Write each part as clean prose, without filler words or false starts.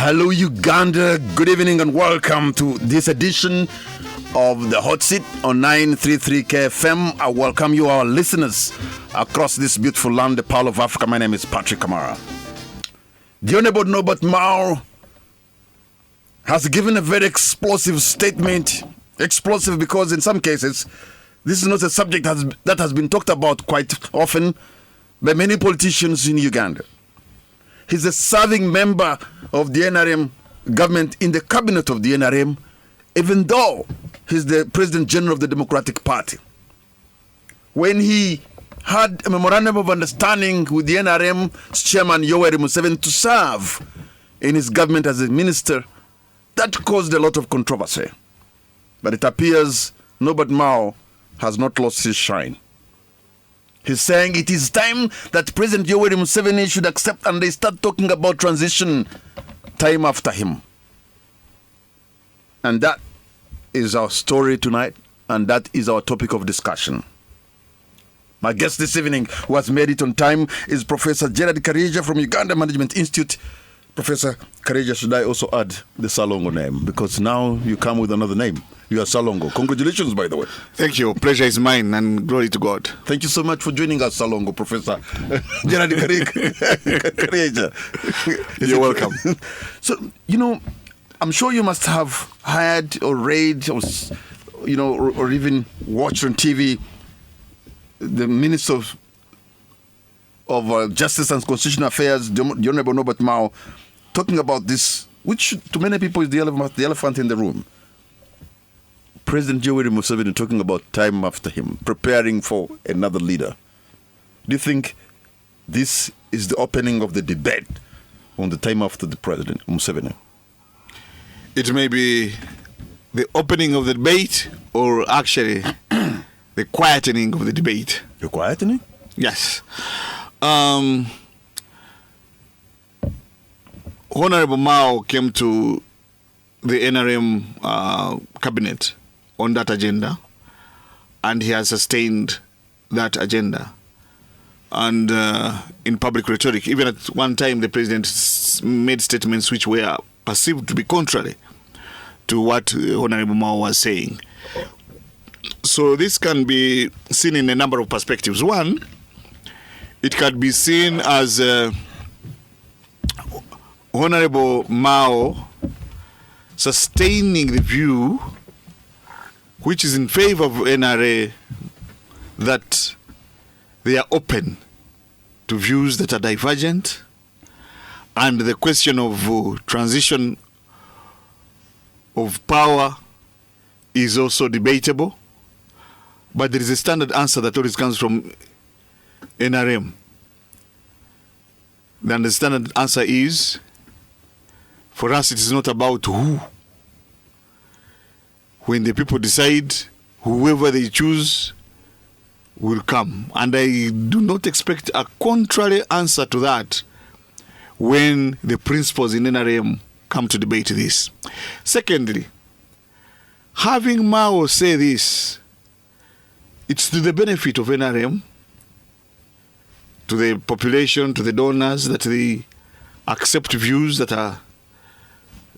Hello, Uganda. Good evening and welcome to this edition of the Hot Seat on 933 KFM. I welcome you, our listeners, across this beautiful land, the Pearl of Africa. My name is Patrick Kamara. The Honorable Norbert has given a very explosive statement. Explosive because in some cases, this is not a subject that has been talked about quite often by many politicians in Uganda. He's a serving member of the NRM government in the cabinet of the NRM, even though he's the President General of the Democratic Party. When he had a memorandum of understanding with the NRM's chairman, Yoweri Museveni, to serve in his government as a minister, that caused a lot of controversy. But it appears Norbert has not lost his shine. He's saying it is time that President Yoweri Museveni should accept and they start talking about transition time after him. And that is our story tonight, and that is our topic of discussion. My guest this evening, who has made it on time, is Professor Gerald Karyeija from Uganda Management Institute. Professor Karyeija, should I also add the Salongo name? Because now you come with another name. You are Salongo. Congratulations, by the way. Thank you. Pleasure is mine, and glory to God. Thank you so much for joining us, Salongo, Professor Gerald Karyeija. You're welcome. So, I'm sure you must have heard or read or even watched on TV the Minister of Justice and Constitutional Affairs, the Honorable Norbert talking about this, which to many people is the elephant in the room. President Yoweri Museveni talking about time after him, preparing for another leader. Do you think this is the opening of the debate on the time after the President Museveni? It may be the opening of the debate or actually the quietening of the debate. The quietening? Yes. Honorable Mao came to the NRM cabinet on that agenda, and he has sustained that agenda. And in public rhetoric, even at one time, the president made statements which were perceived to be contrary to what Honorable Mao was saying. So this can be seen in a number of perspectives. One, it can be seen as Honorable Mao sustaining the view which is in favor of NRA that they are open to views that are divergent, and the question of transition of power is also debatable, but there is a standard answer that always comes from NRM. And the standard answer is, for us it is not about who. When the people decide, whoever they choose will come. And I do not expect a contrary answer to that when the principals in NRM come to debate this. Secondly, having Mao say this, it's to the benefit of NRM, to the population, to the donors, that they accept views that are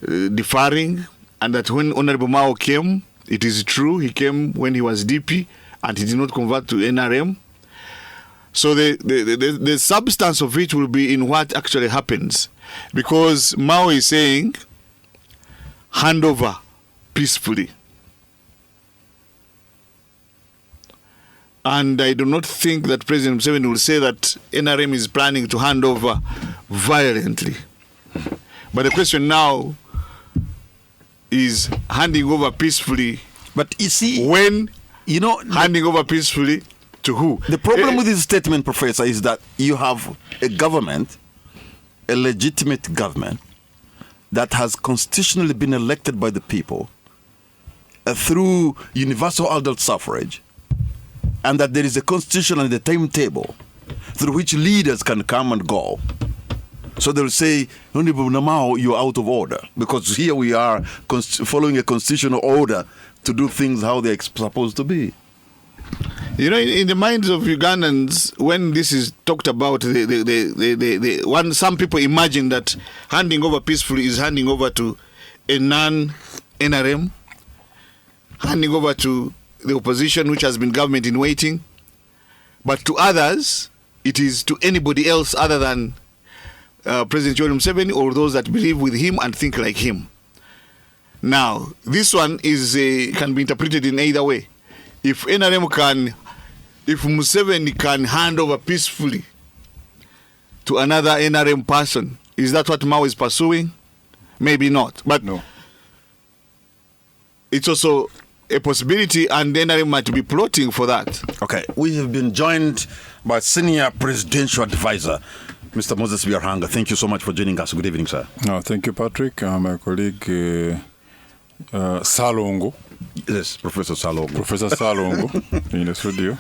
differing, and that when Honorable Mao came, it is true, he came when he was DP and he did not convert to NRM. So the substance of it will be in what actually happens. Because Mao is saying, hand over peacefully. And I do not think that President Museveni will say that NRM is planning to hand over violently. But the question now is handing over peacefully. But you see, handing over peacefully to who? The problem with this statement, Professor, is that you have a government, a legitimate government, that has constitutionally been elected by the people through universal adult suffrage, and that there is a constitution and a timetable through which leaders can come and go. So they'll say, Honorable Namao, you're out of order, because here we are following a constitutional order to do things how they're supposed to be. You know, in the minds of Ugandans, when this is talked about, some people imagine that handing over peacefully is handing over to a non-NRM, handing over to the opposition, which has been government in waiting. But to others, it is to anybody else other than President Museveni or those that believe with him and think like him. Now, this one can be interpreted in either way. If Museveni can hand over peacefully to another NRM person, is that what Mao is pursuing? Maybe not. But no. It's also a possibility, and the NRM might be plotting for that. Okay, we have been joined by Senior Presidential Advisor, Mr. Moses Byaruhanga. Thank you so much for joining us. Good evening, sir. No, thank you, Patrick. My colleague Salongo. Yes, Professor Salongo. Professor Salongo in the studio.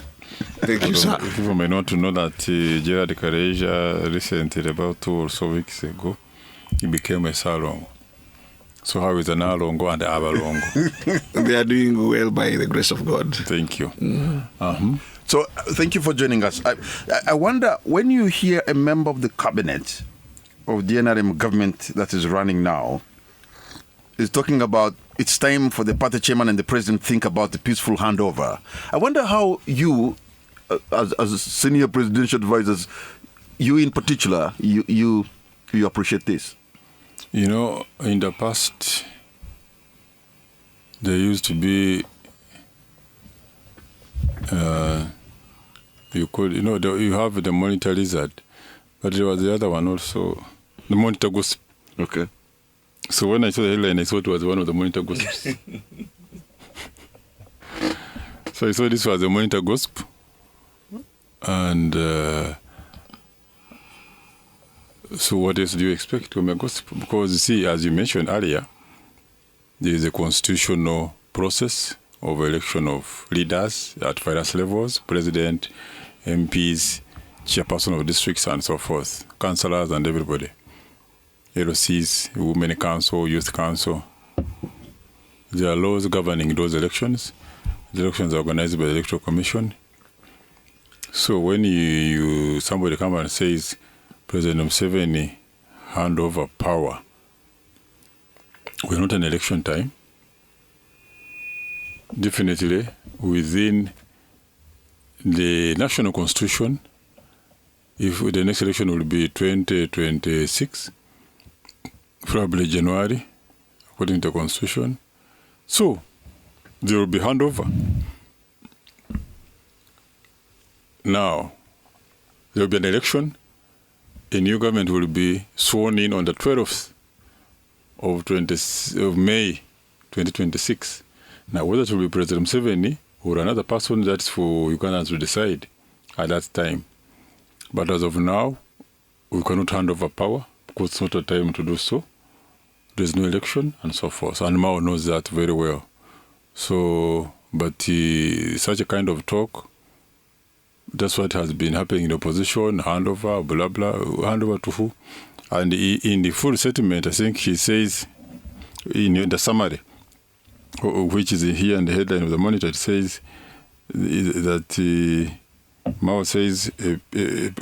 Thank you, sir. People may not know that Gerald Karyeija recently, about 2 or so weeks ago, he became a Salongo. So how is an Alongo and Abalongo? They are doing well by the grace of God. Thank you. So thank you for joining us. I wonder, when you hear a member of the cabinet of the NRM government that is running now is talking about it's time for the party chairman and the president think about the peaceful handover, I wonder how you, as senior presidential advisors, you in particular, you appreciate this. You know, in the past, there used to be, you have the monitor lizard, but there was the other one also, the monitor gosp. Okay. So when I saw the headline, I thought it was one of the monitor gosps. So I saw this was the monitor gosp, and so what else do you expect from a gospel? Because you see, as you mentioned earlier, there is a constitutional process of election of leaders at various levels, president, MPs, chairperson of districts and so forth, councillors and everybody. LOCs, Women Council, Youth Council. There are laws governing those elections. The elections are organized by the Electoral Commission. So when somebody comes and says, President Museveni hand over power, we're not in election time. Definitely, within the national constitution, if the next election will be 2026, probably January, according to the constitution. So, there will be handover. Now, there will be an election. A new government will be sworn in on the 12th of May 2026. Now, whether it will be President Museveni or another person, that's for Ugandans to decide at that time. But as of now, we cannot hand over power because it's not a time to do so. There's no election and so forth. And Mao knows that very well. So, but such a kind of talk, that's what has been happening in the opposition, handover, blah, blah, handover to who? And in the full settlement, I think he says, in the summary, which is here in the headline of the Monitor, it says that Mao says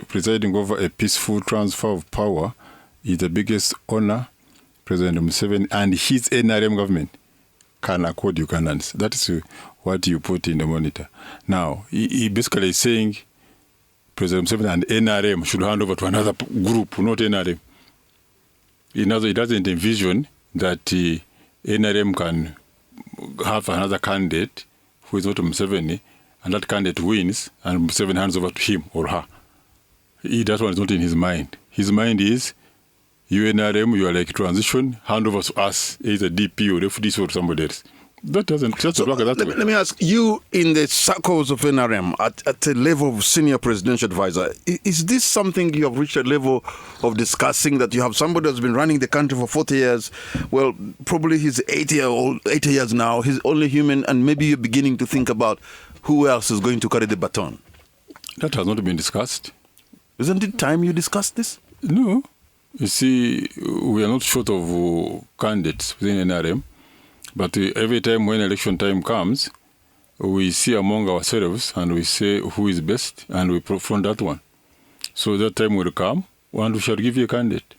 presiding over a peaceful transfer of power is the biggest honor President Museveni and his NRM government can accord Ugandans. That is what you put in the Monitor. Now, he basically is saying President Museveni and NRM should hand over to another group, not NRM. He doesn't envision that NRM can have another candidate who is not Museveni, and that candidate wins, and Museveni hands over to him or her. That one is not in his mind. His mind is, you NRM, you are like transition, hand over to us, either DP or FDC or somebody else. That doesn't work that way. Let me ask you, in the circles of NRM, at a level of senior presidential advisor, is this something you have reached a level of discussing, that you have somebody who's been running the country for 40 years? Well, probably he's 80 years now, he's only human, and maybe you're beginning to think about who else is going to carry the baton. That has not been discussed. Isn't it time you discussed this? No. You see, we are not short of candidates within NRM. But every time when election time comes, we see among ourselves and we say who is best and we front that one. So that time will come and we shall give you a candidate.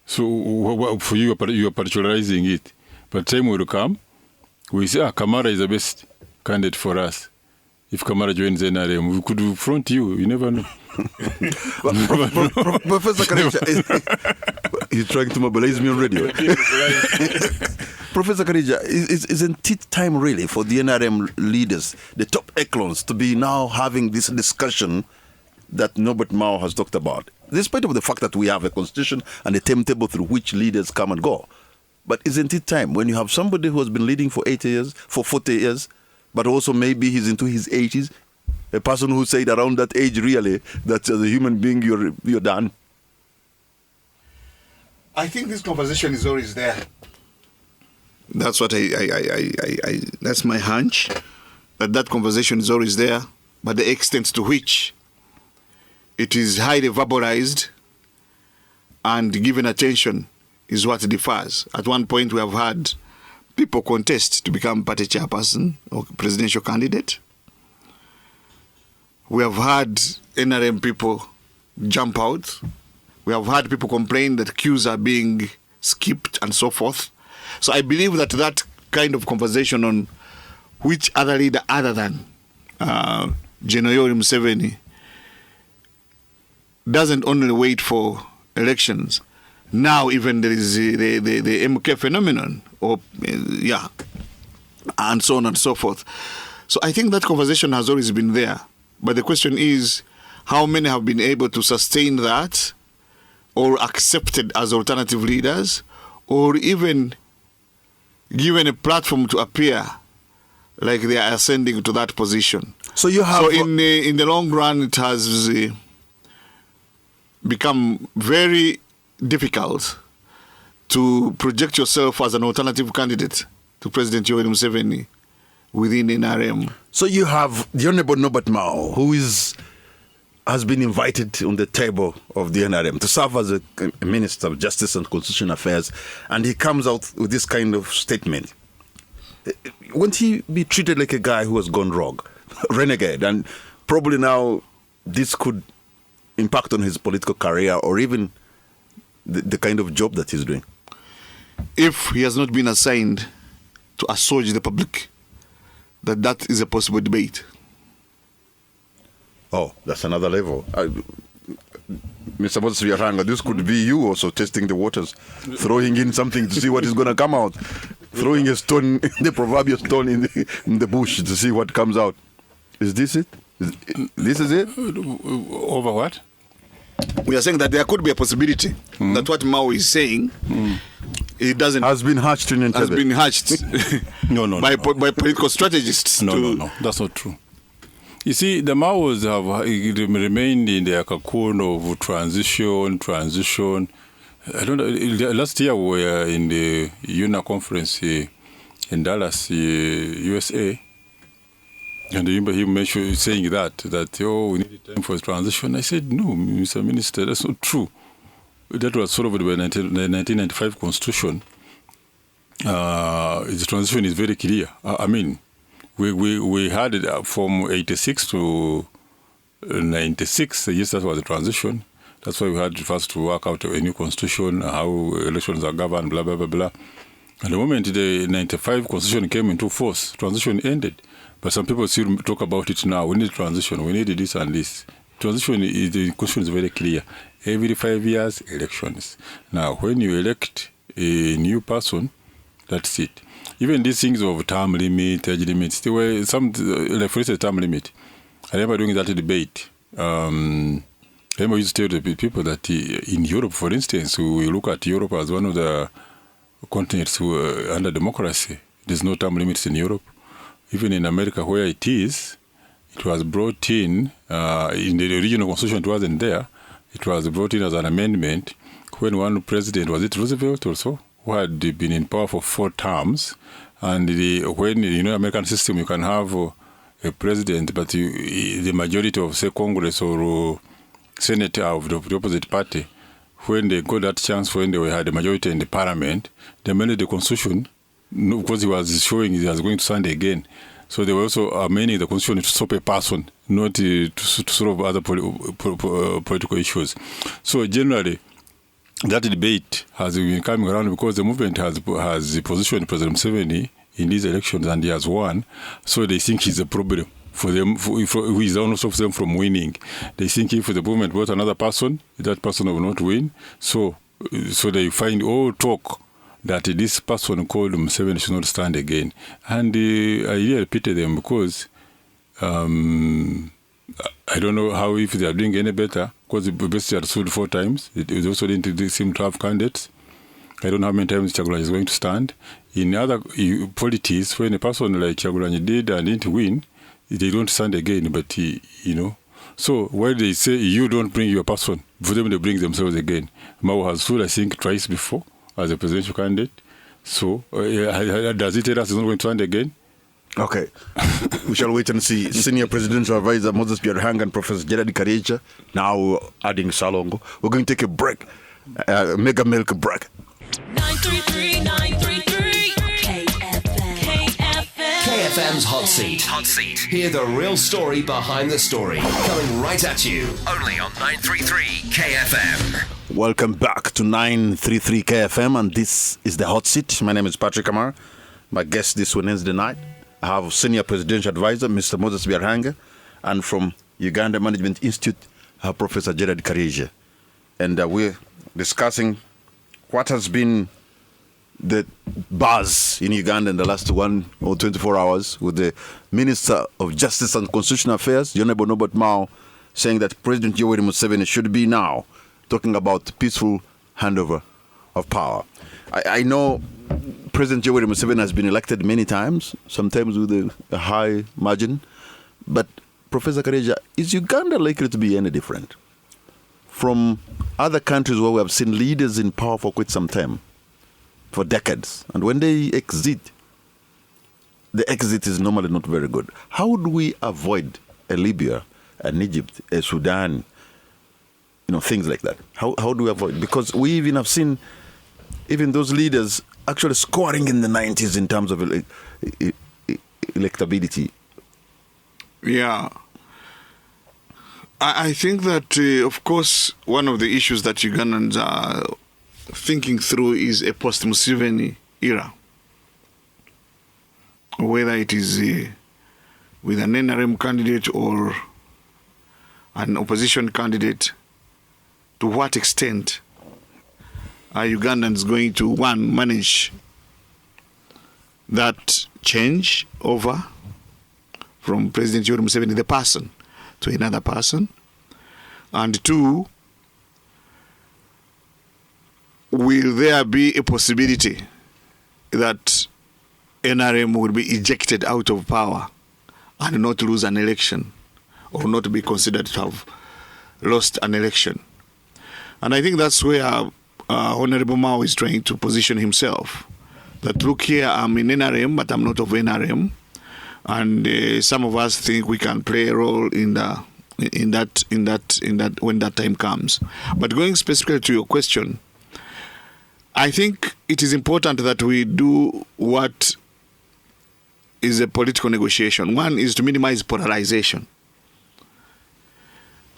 So for you, you are particularizing it. But time will come, we say, Kamara is the best candidate for us. If Kamara joins NRM, we could front you. You never know. Professor Karyeija, you're trying to mobilize me on radio. Professor Karyeija, isn't it time really for the NRM leaders, the top echelons, to be now having this discussion that Norbert Mao has talked about? Despite of the fact that we have a constitution and a timetable through which leaders come and go. But isn't it time when you have somebody who has been leading for 80 years, for 40 years, but also maybe he's into his 80s, a person who said around that age really that as a human being you're done? I think this conversation is always there. That's what that's my hunch, that conversation is always there, but the extent to which it is highly verbalized and given attention is what differs. At one point we have had people contest to become party chairperson or presidential candidate. We have had NRM people jump out. We have had people complain that queues are being skipped and so forth. So I believe that kind of conversation on which other leader other than General Museveni doesn't only wait for elections. Now even there is the MK phenomenon, and so on and so forth. So I think that conversation has always been there. But the question is, how many have been able to sustain that, or accepted as alternative leaders, or even given a platform to appear like they are ascending to that position? So you have. So in the long run, it has become very difficult to project yourself as an alternative candidate to President Museveni within NRM. So you have the Honorable Norbert Mao, who has been invited on the table of the NRM to serve as a Minister of Justice and Constitutional Affairs, and he comes out with this kind of statement. Won't he be treated like a guy who has gone rogue, renegade, and probably now this could impact on his political career or even the kind of job that he's doing? If he has not been assigned to assuage the public, that is a possible debate. Oh, that's another level. Mr. Byaruhanga, this could be you also testing the waters, throwing in something to see what is going to come out, throwing a stone, the proverbial stone in the bush to see what comes out. Is this it? This is it? Over what? We are saying that there could be a possibility that what Mao is saying, it doesn't has been hatched in Entebbe. Has been hatched by political strategists. No, that's not true. You see, the Maos have remained in their cocoon of transition. I don't know. Last year we were in the UNA conference in Dallas, USA. And he mentioned saying that we need time for transition. I said, no, Mr. Minister, that's not true. That was solved by the 1995 Constitution. The transition is very clear. I mean, we had it from 86 to 96. Yes, that was the transition. That's why we had first to work out a new constitution, how elections are governed, blah, blah, blah, blah. At the moment the 95 Constitution came into force, transition ended. But some people still talk about it now. We need transition. We need this and this. Transition, the constitution is very clear. Every 5 years, elections. Now, when you elect a new person, that's it. Even these things of term limit, age limits, there were some, like for instance, term limit. I remember doing that debate. I remember used to tell the people that in Europe, for instance, we look at Europe as one of the continents who are under democracy. There's no term limits in Europe. Even in America, where it is, it was brought in the original constitution, it wasn't there. It was brought in as an amendment when one president, was it Roosevelt or so, who had been in power for 4 terms. And when, American system, you can have a president, but the majority of, say, Congress or Senate of the opposite party, when they got that chance, when they had a majority in the parliament, they amended the constitution no, because he was showing he was going to stand again. So they were also amending the constitution to stop a person, not to solve other political issues. So generally, that debate has been coming around because the movement has positioned President Museveni in these elections and he has won. So they think he's a problem for them, who is one of them from winning. They think if the movement brought another person, that person will not win. So they find all talk that this person called Museveni should not stand again. And I really repeated them because I don't know how if they are doing any better, because the best had stood 4 times. It also didn't seem to have candidates. I don't know how many times Kyagulanyi is going to stand. In other politics, when a person like Kyagulanyi did and didn't win, they don't stand again, but So why they say you don't bring your person, for them they bring themselves again. Mao has stood, I think, twice before as a presidential candidate. So does it tell us he's not going to stand again? Okay. We shall wait and see. Senior Presidential Advisor Moses Byaruhanga and Professor Gerald Karyeija, now adding Salongo. We're going to take a break, mega milk break. 933 KFM's Hot Seat. Hear the real story behind the story. Coming right at you. Only on 933 KFM. Welcome back to 933 KFM, and this is the Hot Seat. My name is Patrick Kamara. My guest this Wednesday night, I have Senior Presidential Advisor Mr. Moses Byaruhanga, and from Uganda Management Institute, Professor Gerald Karyeija. And we're discussing what has been the buzz in Uganda in the last 1 or 24 hours with the Minister of Justice and Constitutional Affairs, the Honorable Norbert saying that President Museveni should be now talking about peaceful handover of power. I know President Museveni has been elected many times, sometimes with a high margin. But Professor Karyeija, is Uganda likely to be any different from other countries where we have seen leaders in power for quite some time, for decades, and when they exit, the exit is normally not very good? How do we avoid a Libya, an Egypt, a Sudan, things like that? How do we avoid? Because we even have seen even those leaders actually scoring in the 90s in terms of electability. Yeah. I think that, of course, one of the issues that Ugandans are thinking through is a post-Museveni era. Whether it is with an NRM candidate or an opposition candidate, to what extent are Ugandans going to, one, manage that change over from President Museveni, the person, to another person, and two, will there be a possibility that NRM will be ejected out of power and not lose an election or not be considered to have lost an election? And I think that's where Honorable Mao is trying to position himself. That, look here, I'm in NRM, but I'm not of NRM. And some of us think we can play a role in that when that time comes. But going specifically to your question, I think it is important that we do what is a political negotiation. One is to minimize polarization.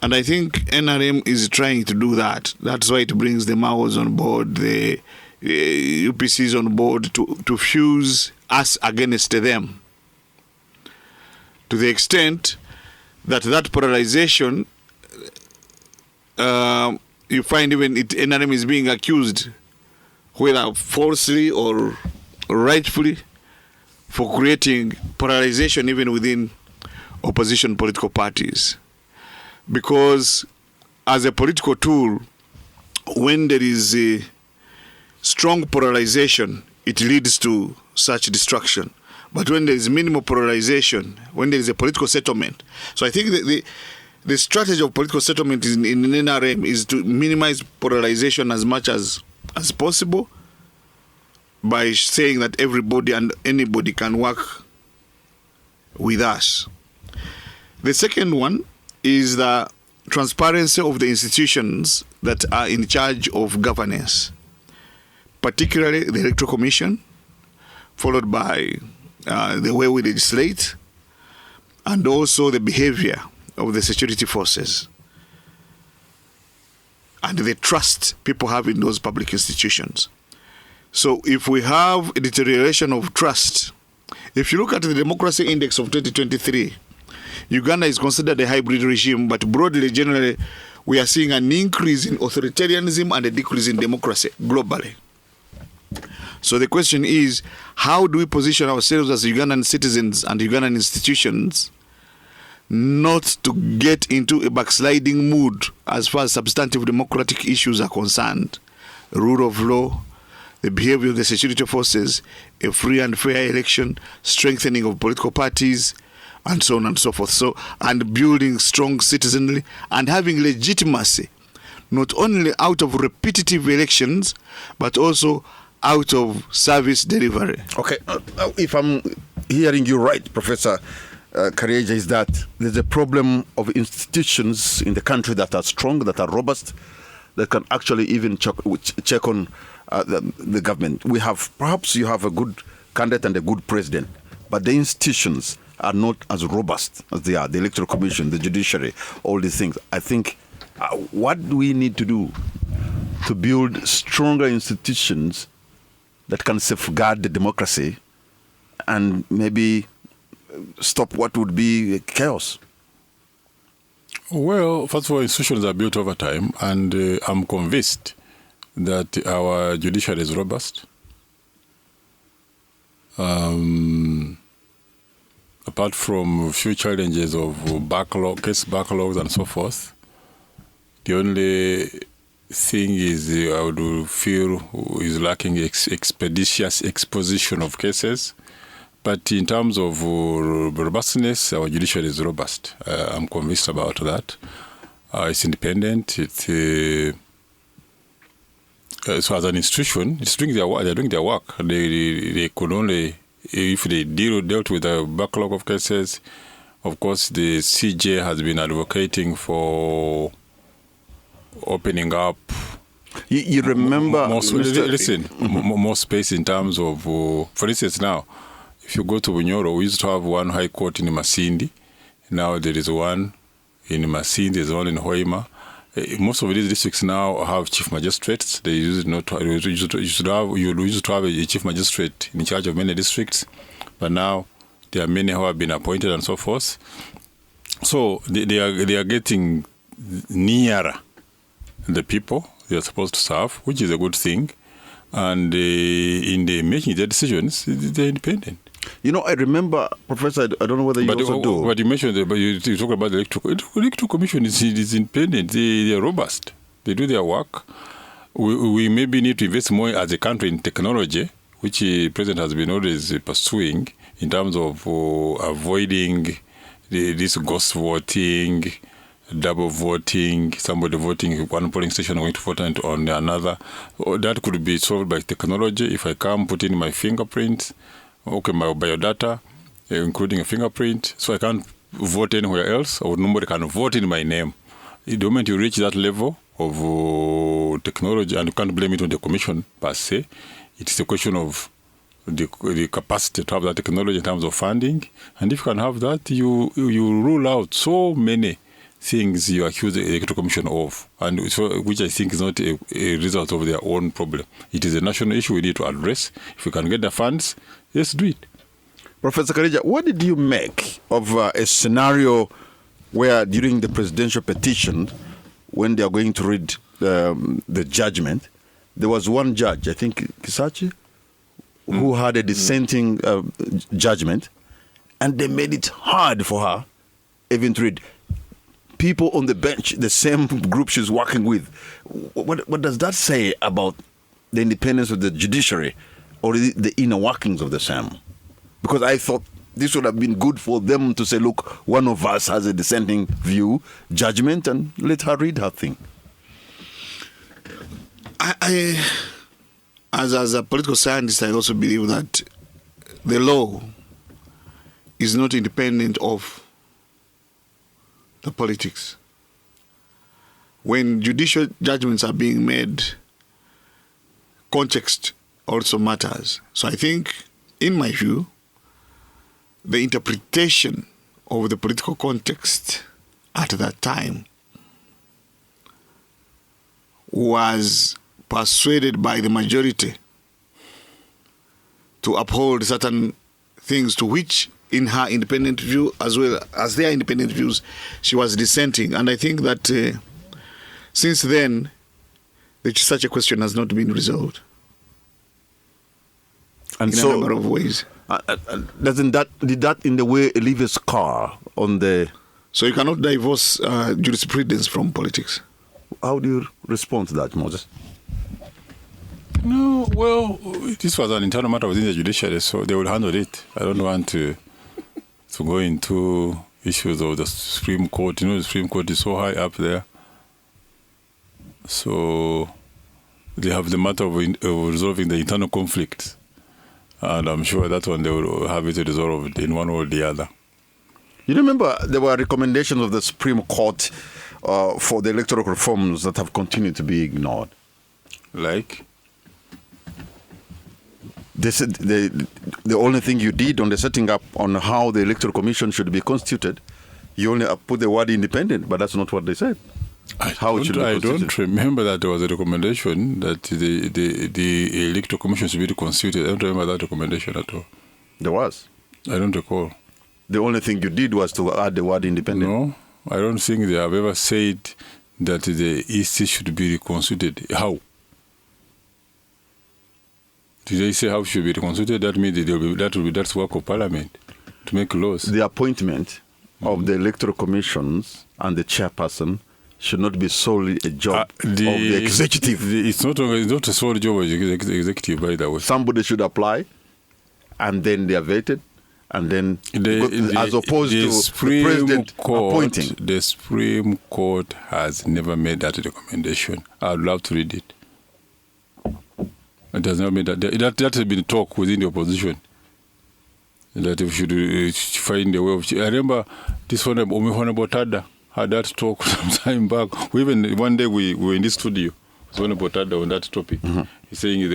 And I think NRM is trying to do that. That's why it brings the Maos on board, the UPCs on board, to fuse us against them. To the extent that polarization, you find even NRM is being accused, whether falsely or rightfully, for creating polarization even within opposition political parties. Because as a political tool, when there is a strong polarization, it leads to such destruction. But when there is minimal polarization, when there is a political settlement, so I think the strategy of political settlement in NRM is to minimize polarization as much as possible by saying that everybody and anybody can work with us. The second one is the transparency of the institutions that are in charge of governance, particularly the Electoral Commission, followed by the way we legislate, and also the behavior of the security forces and the trust people have in those public institutions. So if we have a deterioration of trust, if you look at the democracy index of 2023, Uganda is considered a hybrid regime, but broadly, generally, we are seeing an increase in authoritarianism and a decrease in democracy globally. So the question is, how do we position ourselves as Ugandan citizens and Ugandan institutions not to get into a backsliding mood as far as substantive democratic issues are concerned? Rule of law, the behavior of the security forces, a free and fair election, strengthening of political parties, and so on and so forth. So, and building strong citizenry and having legitimacy, not only out of repetitive elections, but also out of service delivery. Okay, if I'm hearing you right, Professor Karyeija, is that there's a problem of institutions in the country that are strong, that are robust, that can actually even check on the government. Perhaps you have a good candidate and a good president, but the institutions are not as robust as they are. The Electoral Commission, the judiciary, all these things. I think what do we need to do to build stronger institutions that can safeguard the democracy and maybe stop what would be chaos? Well, first of all, institutions are built over time, and I'm convinced that our judiciary is robust. Apart from a few challenges of case backlogs and so forth, the only thing is I would feel is lacking expeditious exposition of cases. But in terms of robustness, our judiciary is robust. I'm convinced about that. It's independent. So as an institution, they're doing their work. They could only, if they dealt with a backlog of cases, of course, the CJ has been advocating for opening up. You remember... more space in terms of, for instance, now, if you go to Bunyoro, we used to have one high court in Masindi. Now there is one in Masindi, there's one in Hoima. Most of these districts now have chief magistrates. They used to have a chief magistrate in charge of many districts, but now there are many who have been appointed and so forth. So they are getting nearer the people they are supposed to serve, which is a good thing. And in the making their decisions, they're independent. You know, I remember, Professor, I don't know whether you also do. But you mentioned, but you talk about the Electoral Commission is independent. They are robust. They do their work. We maybe need to invest more as a country in technology, which the President has been always pursuing in terms of avoiding this ghost voting, double voting, somebody voting one polling station going to vote on another. That could be solved by technology. If I come, put in my fingerprint, okay, my biodata, including a fingerprint, so I can't vote anywhere else, or nobody can vote in my name. The moment you reach that level of technology, and you can't blame it on the Commission per se, it is a question of the capacity to have that technology in terms of funding. And if you can have that, you rule out so many things you accuse the Electoral Commission of, and so, which I think is not a result of their own problem. It is a national issue we need to address. If we can get the funds, let's do it. Professor Karyeija, what did you make of a scenario where during the presidential petition, when they are going to read the judgment, there was one judge, I think Kisachi, who had a dissenting judgment, and they made it hard for her even to read. People on the bench, the same group she's working with. What does that say about the independence of the judiciary or the inner workings of the same? Because I thought this would have been good for them to say, look, one of us has a dissenting view, judgment, and let her read her thing. As a political scientist, I also believe that the law is not independent of the politics. When judicial judgments are being made, context also matters. So I think in my view, the interpretation of the political context at that time was persuaded by the majority to uphold certain things to which, in her independent view, as well as their independent views, she was dissenting. And I think that since then, such a question has not been resolved. And in a number of ways. Did that in the way leave a scar on the... So you cannot divorce jurisprudence from politics. How do you respond to that, Moses? No, well, this was an internal matter within the judiciary, so they will handle it. I don't want to go into issues of the Supreme Court. You know, the Supreme Court is so high up there. So they have the matter of resolving the internal conflicts. And I'm sure that one they will have it resolved in one or the other. You remember there were recommendations of the Supreme Court for the electoral reforms that have continued to be ignored. Like? They said the only thing you did on the setting up on how the electoral commission should be constituted, you only put the word independent, but that's not what they said. I don't remember that there was a recommendation that the electoral commission should be reconstituted. I don't remember that recommendation at all. There was. I don't recall. The only thing you did was to add the word independent. No, I don't think they have ever said that the EC should be reconstituted. How? Did they say how it should be reconstituted? That means that's work of Parliament to make laws. The appointment of the electoral commissions and the chairperson should not be solely a job of the executive. It's not a sole job of the executive, by the way. Somebody should apply, and then they are vetted, and then as opposed to the president appointing. The Supreme Court has never made that recommendation. I'd love to read it. It has not made that. That has been talk within the opposition. That we should find a way of. I remember this one, Honorable Tada had that talk some time back. One day we were in this studio. Honorable Tada on that topic. Mm-hmm. He's saying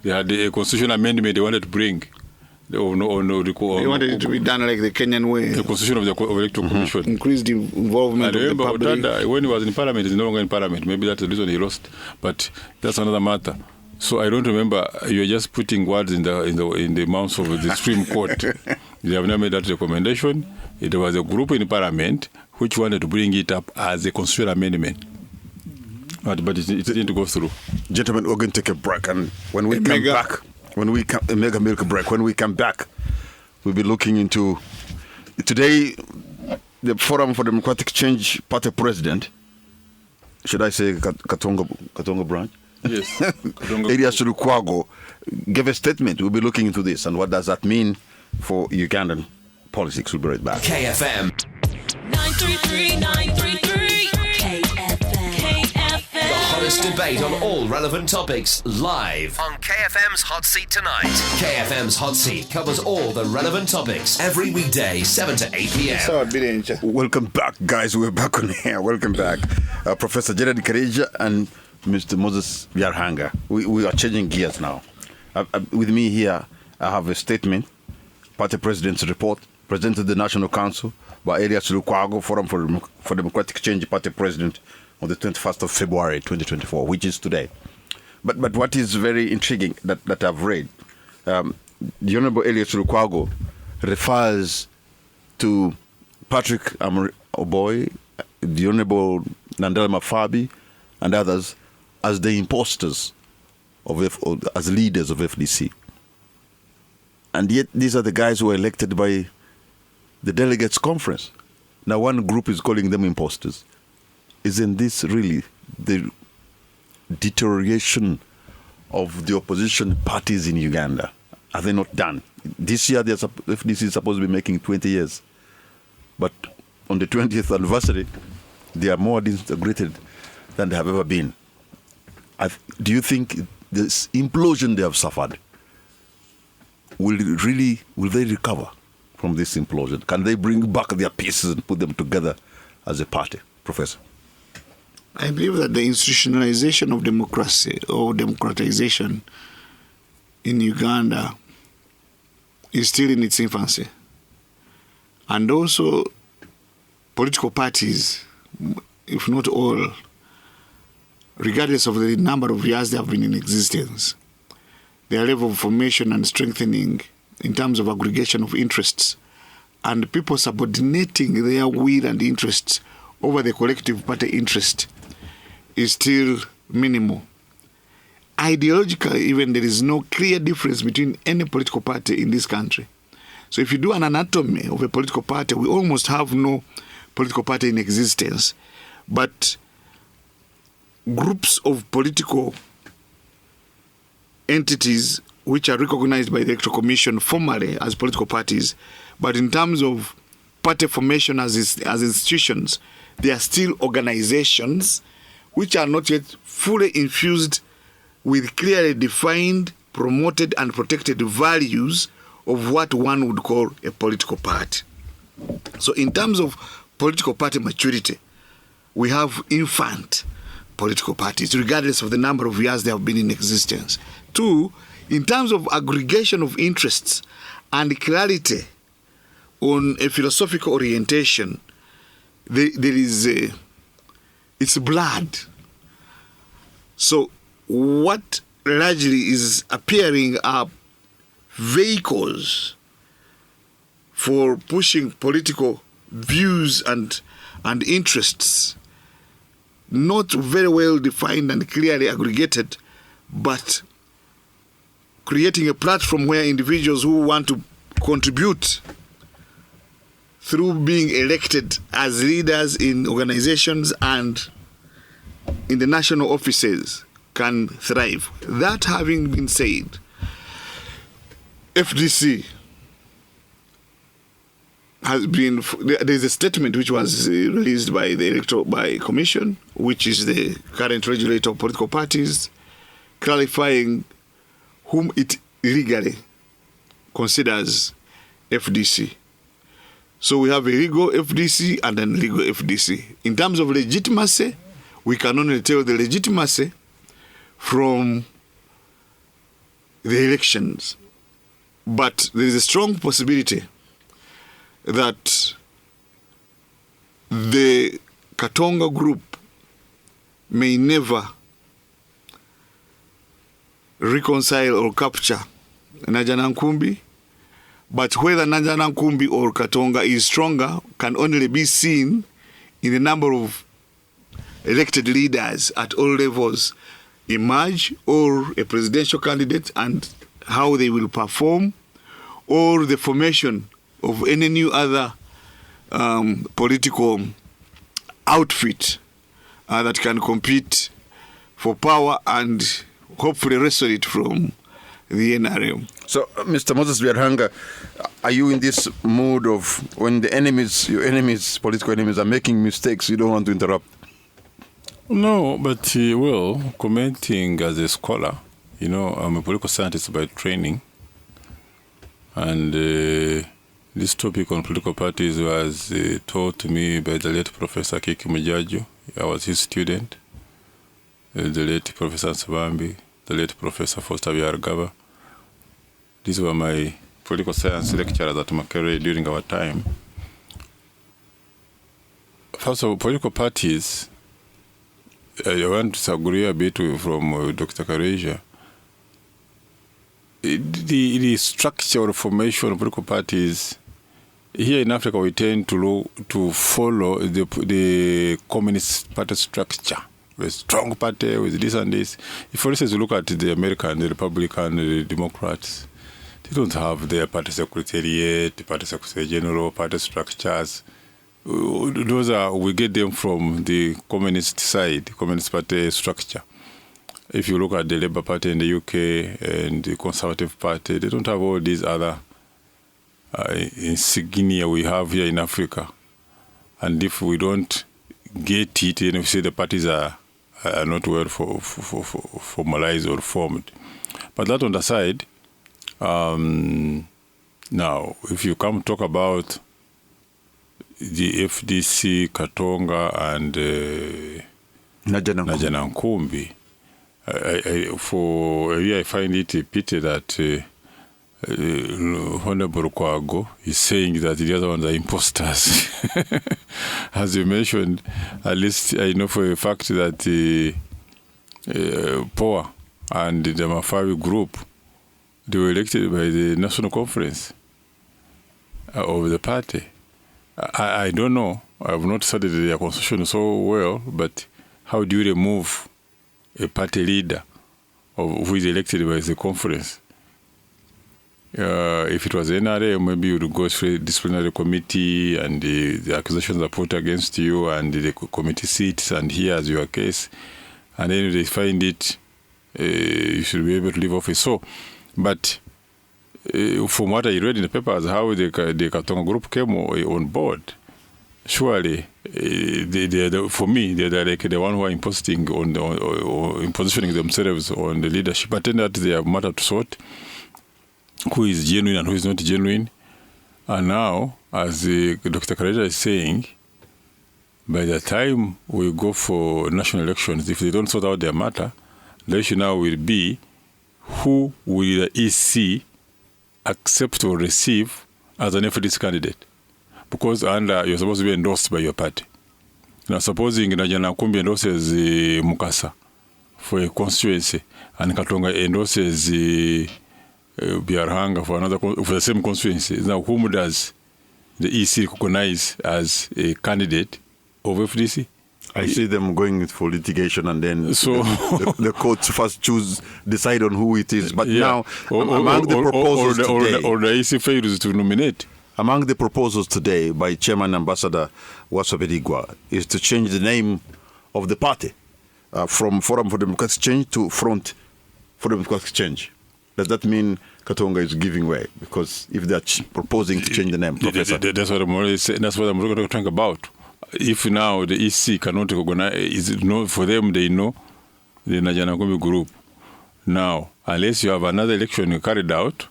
they had a constitutional amendment they wanted to bring. They wanted it to be done like the Kenyan way. The constitution of the electoral commission. Increased involvement of the public. Tada, when he was in Parliament, he's no longer in Parliament. Maybe that's the reason he lost. But that's another matter. So I don't remember. You're just putting words in the mouths of the Supreme Court. They have not made that recommendation. There was a group in Parliament which wanted to bring it up as a constitutional amendment, but it didn't go through. Gentlemen, we're going to take a break, and when we come back, a mega milk break. When we come back, we'll be looking into today the Forum for Democratic Change Party President. Should I say Katonga branch? Yes. Elias Lukwago gave a statement. We'll be looking into this and what does that mean for Ugandan politics. We'll be right back. KFM 933 KFM. The hottest debate on all relevant topics live on KFM's Hot Seat tonight. KFM's Hot Seat covers all the relevant topics every weekday 7 to 8 p.m. Welcome back, guys. We're back on here. Welcome back. Professor Gerald Karyeija and Mr. Moses Byaruhanga. We are changing gears now. With me here, I have a statement, Party President's report, presented to the National Council by Elias Lukwago, Forum for Democratic Change Party President, on the 21st of February 2024, which is today. But what is very intriguing that I've read, the Honorable Elias Lukwago refers to Patrick Oboy, the Honorable Nandela Mafabi, and others as the imposters as leaders of FDC. And yet these are the guys who were elected by the delegates conference. Now one group is calling them imposters. Isn't this really the deterioration of the opposition parties in Uganda? Are they not done? This year FDC is supposed to be making 20 years. But on the 20th anniversary, they are more disintegrated than they have ever been. Do you think this implosion they have suffered, will they recover from this implosion? Can they bring back their pieces and put them together as a party? Professor? I believe that the institutionalization of democracy or democratization in Uganda is still in its infancy. And also, political parties, if not all, regardless of the number of years they have been in existence, their level of formation and strengthening in terms of aggregation of interests and people subordinating their will and interests over the collective party interest is still minimal. Ideologically, even there is no clear difference between any political party in this country. So if you do an anatomy of a political party, we almost have no political party in existence. But groups of political entities which are recognized by the Electoral Commission formally as political parties, but in terms of party formation as institutions, they are still organizations which are not yet fully infused with clearly defined, promoted and protected values of what one would call a political party. So in terms of political party maturity, we have infant political parties, regardless of the number of years they have been in existence. Two, in terms of aggregation of interests and clarity on a philosophical orientation, it's blurred. So what largely is appearing are vehicles for pushing political views and interests, not very well defined and clearly aggregated, but creating a platform where individuals who want to contribute through being elected as leaders in organizations and in the national offices can thrive. That having been said, FDC has been, there's a statement which was released by the Electoral Commission, which is the current regulator of political parties, clarifying whom it legally considers FDC. So we have a legal FDC and an illegal FDC. In terms of legitimacy, we can only tell the legitimacy from the elections. But there is a strong possibility that the Katonga group may never reconcile or capture Najana Nkumbi, but whether Najana Nkumbi or Katonga is stronger can only be seen in the number of elected leaders at all levels emerge, or a presidential candidate and how they will perform, or the formation of any new other political outfit that can compete for power and hopefully wrestle it from the NRM. So, Mr. Moses Byaruhanga, are you in this mood of when the enemies, your enemies, political enemies, are making mistakes, you don't want to interrupt? No, but well, commenting as a scholar, you know, I'm a political scientist by training, and this topic on political parties was taught to me by the late Professor Kiki Mujaju. I was his student. The late Professor Nsabambi, the late Professor Foster Byarugaba. These were my political science lecturers at Makerere during our time. First of all, political parties, I want to disagree a bit from Dr. Karyeija. The structure or formation of political parties, here in Africa we tend to follow the Communist Party structure. With strong party, with this and this. If, for instance, you look at the American, the Republican, the Democrats, they don't have their party secretariat, party secretary general, party structures. Those we get them from the communist side, Communist Party structure. If you look at the Labour Party in the UK and the Conservative Party, they don't have all these other insignia we have here in Africa. And if we don't get it, then we say the parties are not well formalized or formed. But that on the side, now, if you come talk about the FDC, Katonga, and Najana Nkumbi, I find it a pity that Honorable Kwago is saying that the other ones are imposters. As you mentioned, at least I know for a fact that POA and the Mafawi group, they were elected by the National Conference of the party. I don't know. I have not studied their constitution so well, but how do you remove a party leader who is elected by the conference? If it was NRA, maybe you would go through disciplinary committee and the accusations are put against you and the committee sits and hears your case, and then they find it, you should be able to leave office. So, but from what I read in the papers, how the Katonga group came on board, surely, for me, they're like the one who are impositioning themselves on the leadership. But then that they have matter to sort, who is genuine and who is not genuine. And now, as Dr. Karyeija is saying, by the time we go for national elections, if they don't sort out their matter, the issue now will be who will the EC accept or receive as an FDC candidate. Because you're supposed to be endorsed by your party. Now, supposing Najana Kumbi endorses Mukasa for a constituency and Katonga endorses Byaruhanga for the same constituency, now whom does the EC recognize as a candidate of FDC? I see them going for litigation, and then the courts first decide on who it is. But now, among the proposals today, or the EC fails to nominate. Among the proposals today by Chairman Ambassador Wasabedigwa is to change the name of the party from Forum for Democratic Change to Front for Democratic Change. Does that mean Katonga is giving way? Because if they're proposing to change the name, Professor. That's what I'm already saying. That's what I'm going to talk about. If now the EC cannot recognize, for them they know the Najanakumbi group. Now, unless you have another election carried out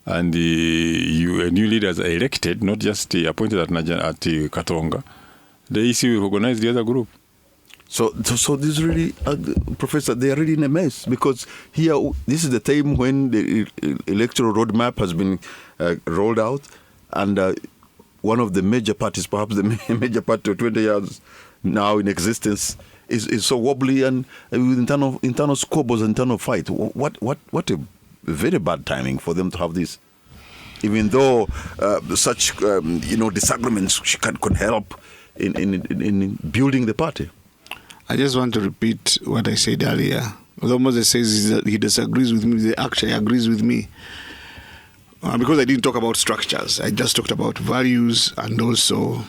and new leaders are elected, not just appointed at Katonga, the EC will recognize the other group. So this really, Professor, they are really in a mess, because here, this is the time when the electoral roadmap has been rolled out, and one of the major parties, perhaps the major party of 20 years now in existence, is so wobbly and with internal squabbles, internal fight. What a very bad timing for them to have this, even though such disagreements can help in building the party. I just want to repeat what I said earlier. Although Moses says that he disagrees with me, he actually agrees with me. Because I didn't talk about structures, I just talked about values and also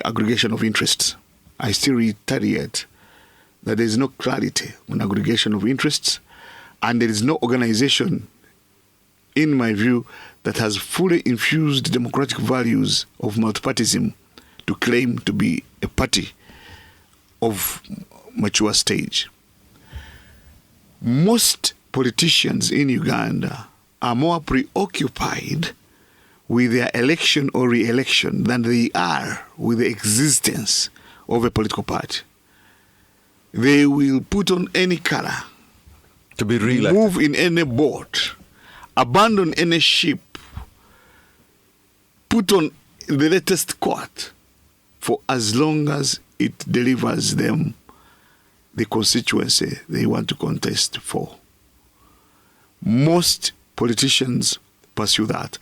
aggregation of interests. I still reiterate that there is no clarity on aggregation of interests, and there is no organization, in my view, that has fully infused democratic values of multipartism to claim to be a party of mature stage. Most politicians in Uganda are more preoccupied with their election or re-election than they are with the existence of a political party. They will put on any color, to be re-elected, move in any boat, abandon any ship, put on the latest coat for as long as it delivers them the constituency they want to contest for. Most politicians pursue that.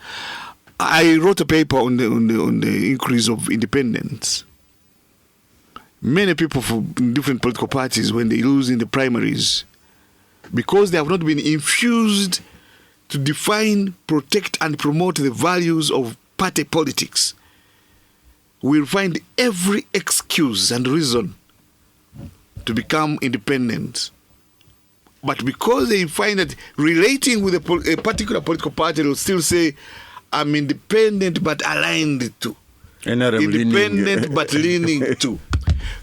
I wrote a paper on the increase of independence. Many people from different political parties, when they lose in the primaries, because they have not been infused to define, protect, and promote the values of party politics, will find every excuse and reason to become independent. But because they find that relating with a particular political party, they'll still say, I'm independent but aligned to. Independent but leaning to.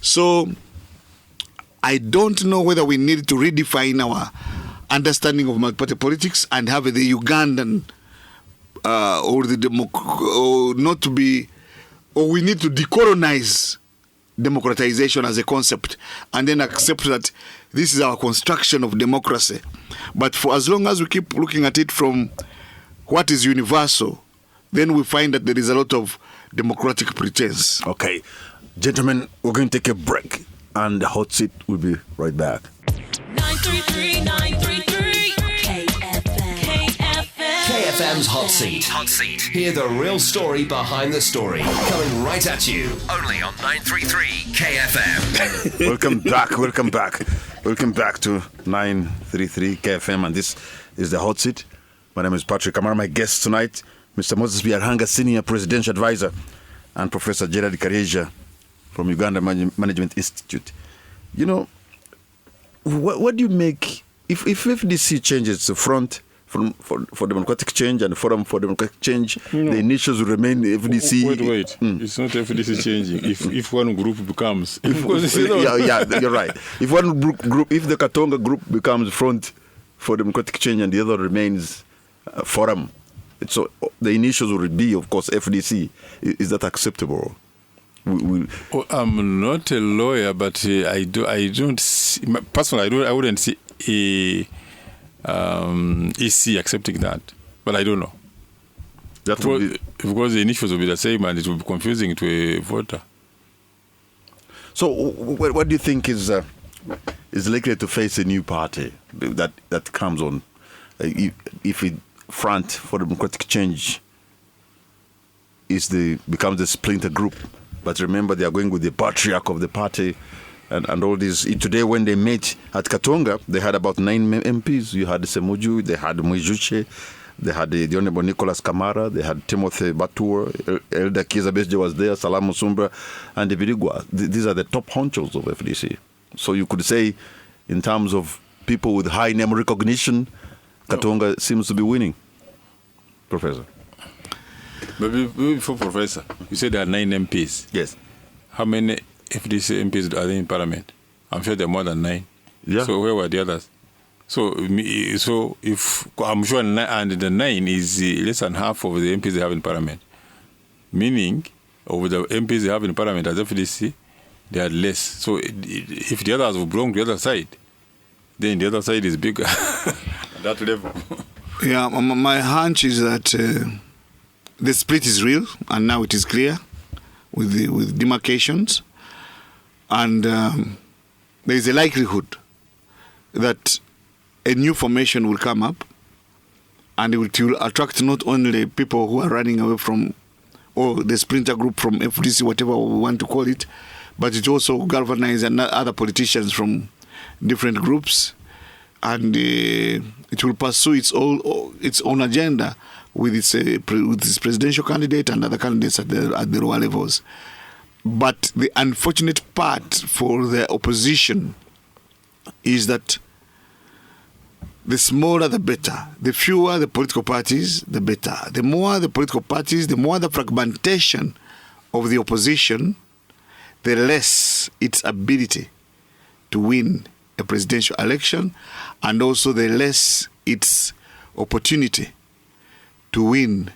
So I don't know whether we need to redefine our understanding of multi-party politics and have the Ugandan or we need to decolonize democratization as a concept and then accept that this is our construction of democracy. But for as long as we keep looking at it from what is universal, then we find that there is a lot of democratic pretense. Okay. Gentlemen, we're going to take a break, and the hot seat will be right back. 933 KFM. KFM's Hot Seat. Hot Seat. Hear the real story behind the story. Coming right at you. Only on 933 KFM. Welcome back. Welcome back to 933 KFM, and this is the hot seat. My name is Patrick Kamara. My guest tonight, Mr. Moses Byaruhanga, Senior Presidential Advisor, and Professor Gerald Karyeija from Uganda Management Institute. You know, what do you make if FDC changes the front for democratic change and forum for democratic change? No. The initials will remain FDC. Wait. It's not FDC changing. If one group becomes, yeah, you're right. If one group, if the Katonga group becomes front for democratic change and the other remains forum, so the initials will be, of course, FDC. Is that acceptable? I'm not a lawyer, but I don't see, personally, I wouldn't see EC accepting that, but I don't know. Because the initials will be the same and it will be confusing to a voter. So, what do you think is likely to face a new party that comes on? If it Front for Democratic Change becomes the splinter group, but remember they are going with the patriarch of the party. And all these, today when they met at Katonga, they had about 9 MPs. You had Semuju, they had Mwijuche, they had the Honorable Nicholas Kamara, they had Timothy Batur, Elder Kiza Besje was there, Salam Musumbra, and the Birigwa. These are the top honchos of FDC. So you could say, in terms of people with high name recognition, Katonga seems to be winning. Professor. But before Professor, you said there are 9 MPs. Yes. How many FDC MPs are there in Parliament? I'm sure there are more than 9. Yeah. So where were the others? So if I'm sure, and the 9 is less than half of the MPs they have in Parliament, meaning of the MPs they have in Parliament as FDC, they are less. So if the others will belong to the other side, then the other side is bigger at that level. Yeah, my hunch is that the split is real, and now it is clear with demarcations, and there is a likelihood that a new formation will come up, and it will attract not only people who are running away from, or the splinter group from FDC, whatever we want to call it, but it also galvanize other politicians from different groups, and it will pursue its own agenda with its presidential candidate and other candidates at the lower levels. But the unfortunate part for the opposition is that the smaller the better. The fewer the political parties, the better. The more the political parties, the more the fragmentation of the opposition, the less its ability to win a presidential election, and also the less its opportunity to win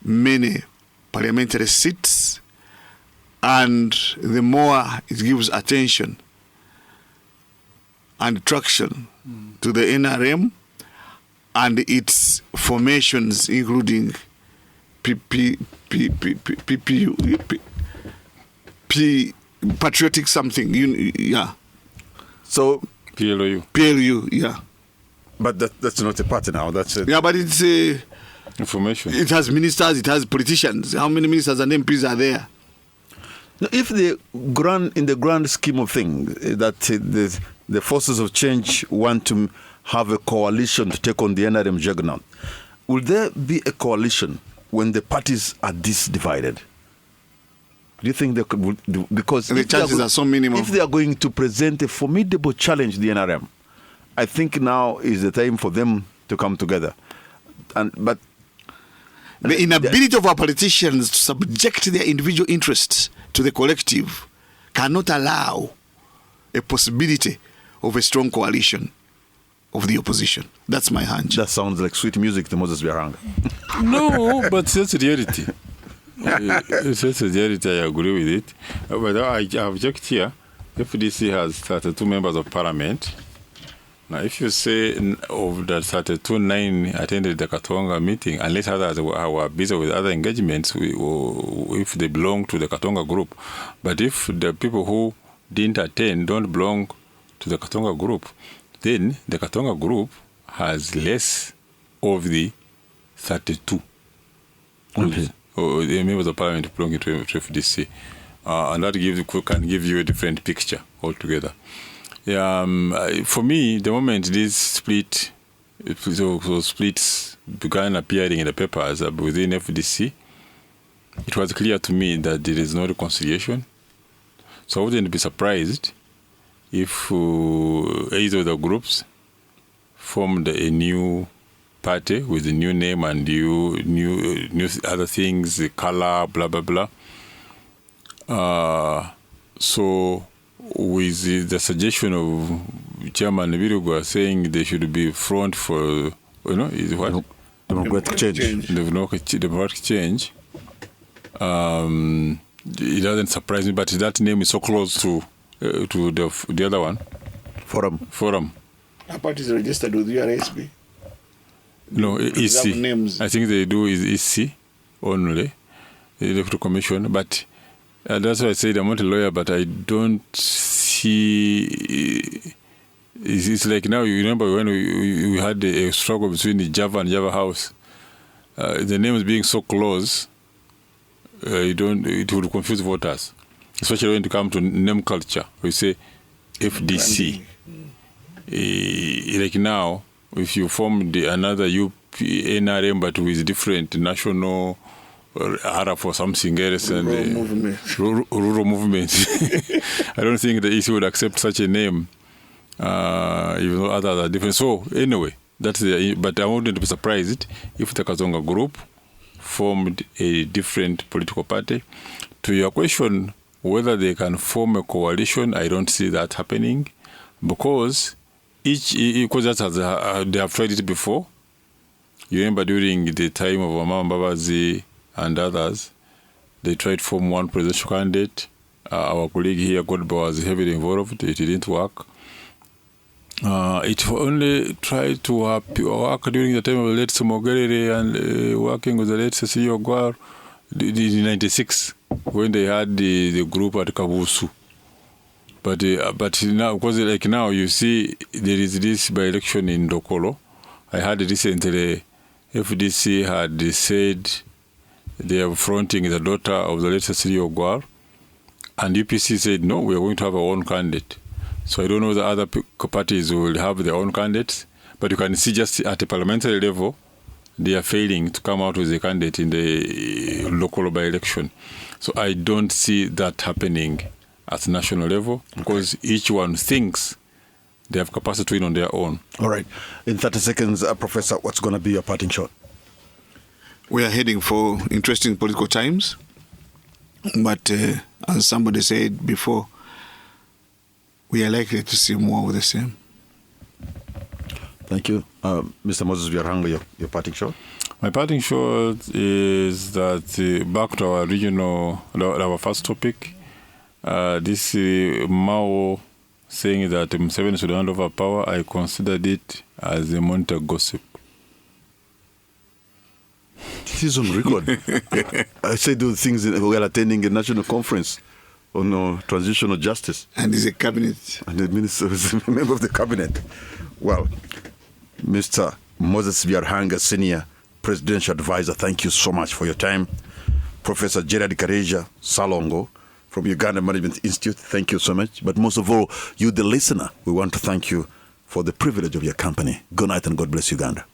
many parliamentary seats, and the more it gives attention and traction to the NRM and its formations, including patriotic something, yeah. So PLU, yeah. But that's not a party now. That's it. Yeah, but it's information. It has ministers, it has politicians. How many ministers and MPs are there? Now, if in the grand scheme of things, that the forces of change want to have a coalition to take on the NRM juggernaut, will there be a coalition when the parties are this divided? Do you think they could? Because the chances are so minimal. If they are going to present a formidable challenge to the NRM, I think now is the time for them to come together. But the inability of our politicians to subject their individual interests to the collective cannot allow a possibility of a strong coalition of the opposition. That's my hunch. That sounds like sweet music to Moses Byaruhanga. No, but that's the reality. That's the reality. I agree with it. But I object here. FDC has 32 members of parliament. Now, if you say of the 32, 9 attended the Katonga meeting, unless others were busy with other engagements, if they belong to the Katonga group. But if the people who didn't attend don't belong to the Katonga group, then the Katonga group has less of the 32. Okay. Or the members of parliament belonging to FDC. And that can give you a different picture altogether. For me, the moment these splits began appearing in the papers within FDC, it was clear to me that there is no reconciliation. So I wouldn't be surprised if either of the groups formed a new party with a new name and new other things, the color, blah, blah, blah. So with the suggestion of Chairman Byaruhanga saying they should be front for, is what? Democratic change. Democratic change. It doesn't surprise me, but that name is so close to the other one. Forum. That party is registered with URSB. No, EC. Names. I think they do is EC only, the Electoral Commission. But that's why I said I'm not a lawyer, but I don't see. It's like now, you remember when we had a struggle between the Java and Java House. The names being so close, it would confuse voters, especially when it comes to name culture. We say FDC. Like now, if you form another NRM but with different national RF or something else and rural movement, I don't think the EC would accept such a name, even though others are different. So anyway, but I wouldn't be surprised if the Katonga group formed a different political party. To your question, whether they can form a coalition, I don't see that happening, because they have tried it before. You remember during the time of Mama Mbabazi and others, they tried to form one presidential candidate. Our colleague here, Godba, was heavily involved. It didn't work. It only tried to work during the time of the late Somogerere and working with the late Cecilia Ogwar in 96 when they had the group at Kabusu. But now, because like now you see there is this by-election in Dokolo. I heard recently FDC had said they are fronting the daughter of the late Cecilia Ogwar, and UPC said no, we are going to have our own candidate. So I don't know the other parties will have their own candidates, but you can see just at a parliamentary level, they are failing to come out with a candidate in the local by-election. So I don't see that happening at national level, because each one thinks they have capacity to win on their own. All right. In 30 seconds, Professor, what's going to be your parting shot? We are heading for interesting political times, but as somebody said before, we are likely to see more of the same. Thank you. Mr. Moses Byaruhanga, your parting shot? My parting shot is that back to our first topic, this Mao saying that Museveni should hand over power, I considered it as a monitor gossip. This is on record. I said those things while attending a national conference on transitional justice. And he's a cabinet. And the minister is a member of the cabinet. Well, Mr. Moses Byaruhanga, Senior Presidential Advisor, thank you so much for your time. Professor Gerald Karyeija Salongo from Uganda Management Institute, thank you so much. But most of all, you, the listener, we want to thank you for the privilege of your company. Good night and God bless Uganda.